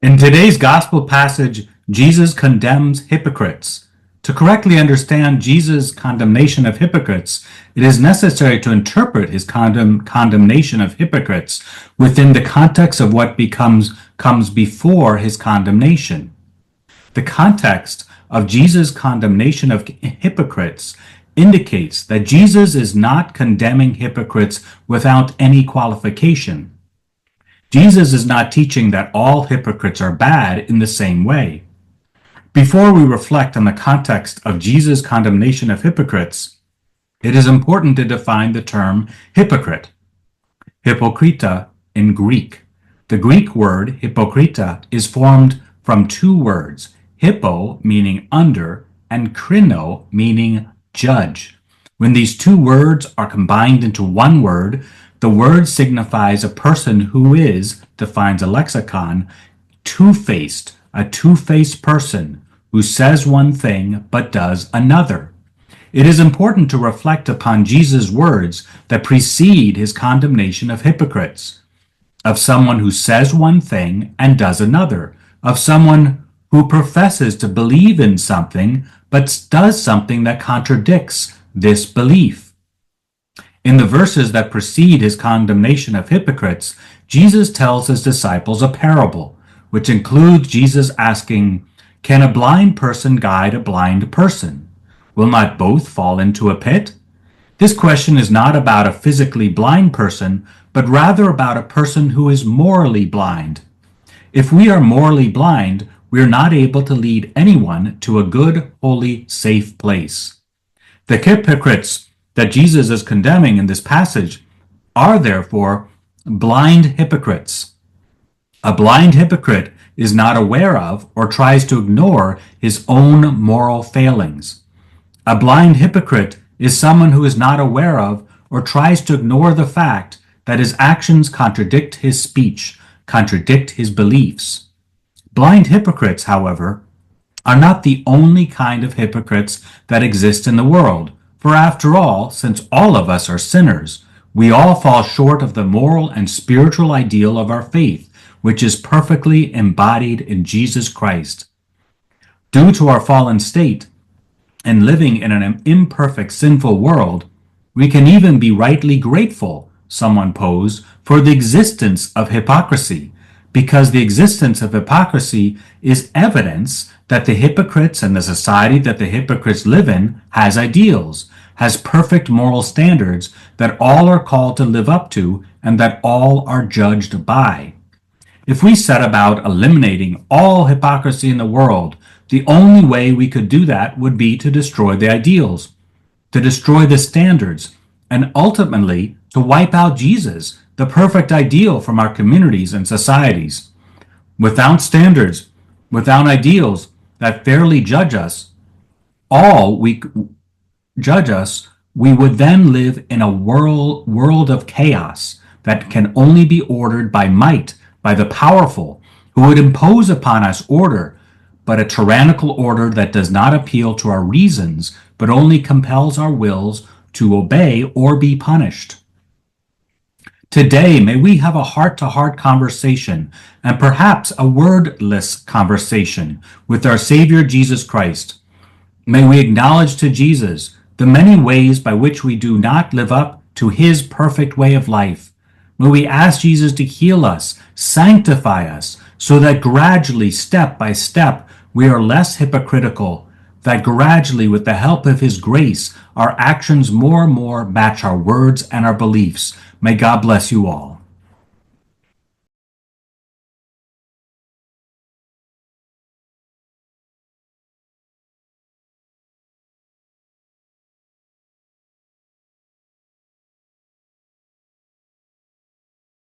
In today's gospel passage, Jesus condemns hypocrites. To correctly understand Jesus' condemnation of hypocrites, it is necessary to interpret his condemnation of hypocrites within the context of what comes before his condemnation. The context of Jesus' condemnation of hypocrites indicates that Jesus is not condemning hypocrites without any qualification. Jesus is not teaching that all hypocrites are bad in the same way. Before we reflect on the context of Jesus' condemnation of hypocrites, it is important to define the term hypocrite. Hypokrita in Greek. The Greek word hypokrita is formed from two words, hippo meaning under and krino meaning judge. When these two words are combined into one word, the word signifies a person who is, defines a lexicon, two-faced, a two-faced person who says one thing but does another. It is important to reflect upon Jesus' words that precede his condemnation of hypocrites, of someone who says one thing and does another, of someone who professes to believe in something but does something that contradicts this belief. In the verses that precede his condemnation of hypocrites, Jesus tells his disciples a parable, which includes Jesus asking, "Can a blind person guide a blind person? Will not both fall into a pit?" This question is not about a physically blind person, but rather about a person who is morally blind. If we are morally blind, we are not able to lead anyone to a good, holy, safe place. The hypocrites that Jesus is condemning in this passage are therefore blind hypocrites. A blind hypocrite is not aware of or tries to ignore his own moral failings. A blind hypocrite is someone who is not aware of or tries to ignore the fact that his actions contradict his speech, contradict his beliefs. Blind hypocrites, however, are not the only kind of hypocrites that exist in the world. For after all, since all of us are sinners, we all fall short of the moral and spiritual ideal of our faith, which is perfectly embodied in Jesus Christ. Due to our fallen state and living in an imperfect, sinful world, we can even be rightly grateful, someone posed, for the existence of hypocrisy, because the existence of hypocrisy is evidence that the hypocrites and the society that the hypocrites live in has ideals, has perfect moral standards that all are called to live up to and that all are judged by. If we set about eliminating all hypocrisy in the world, the only way we could do that would be to destroy the ideals, to destroy the standards, and ultimately to wipe out Jesus, the perfect ideal from our communities and societies. Without standards, without ideals that fairly judge us, we would then live in a world of chaos that can only be ordered by might, by the powerful, who would impose upon us order, but a tyrannical order that does not appeal to our reasons, but only compels our wills to obey or be punished. Today, may we have a heart-to-heart conversation, and perhaps a wordless conversation with our Savior Jesus Christ. May we acknowledge to Jesus the many ways by which we do not live up to his perfect way of life. May we ask Jesus to heal us, sanctify us, so that gradually, step by step, we are less hypocritical, that gradually, with the help of his grace, our actions more and more match our words and our beliefs. May God bless you all.